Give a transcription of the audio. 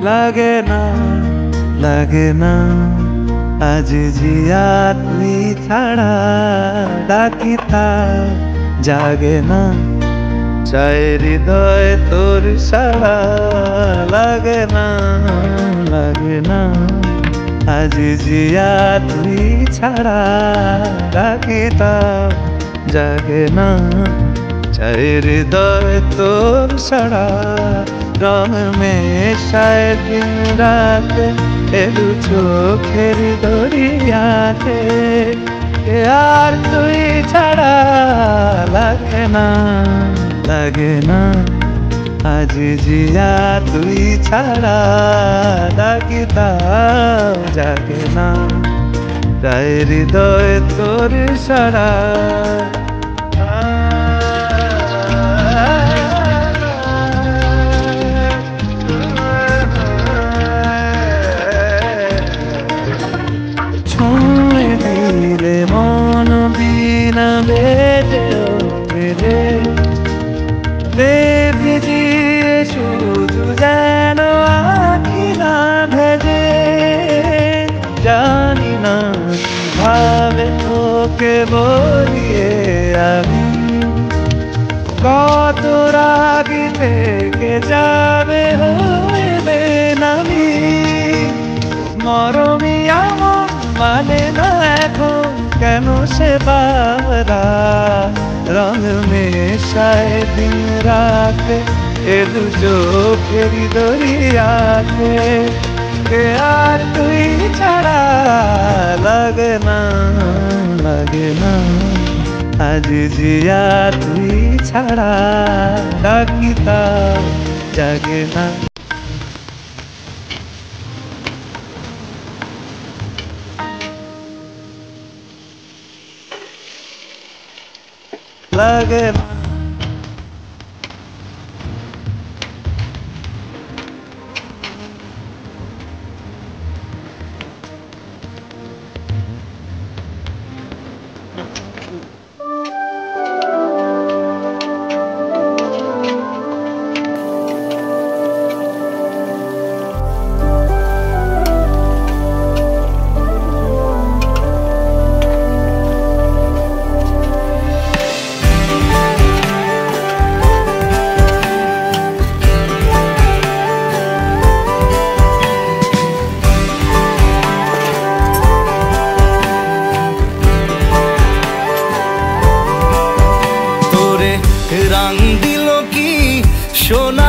লাগে না লাগে না আজ জিয়া তুই ছাড়া ডাকিতা জাগে না চাই হৃদয় তোর সাড়া লাগে না আজ জিয়া তুই ছাড়া ডাকিতা জাগে না চাই হৃদয় তোর সাড়া রং মেশায় দিন রাত এলু চোখের দরিয়াতে আর তুই ছাড়া লাগে না আজ জিয়া তুই ছাড়া ডাকিতাম জাগে না তাই হৃদয় তোর সাড়া ছুঁয়ে দিলে মন বিনা বেজে ওঠে ভিজিয়ে শুধু যেন আখি না ভেজে জানি না কিভাবে তোকে বলিয়ে আমি কত রাগি থেকে যাবে হইবে নামি মরমি আমন মানে না এখন কেন সে বাবরা রং মেশায় দিন রাতে এ দু চোখেরি দরিয়াতে আর তুই ছাড়া লাগে না আজ জিয়া তুই ছাড়া ডাকিতা জাগে না লাগে না রং দিল কি সোনা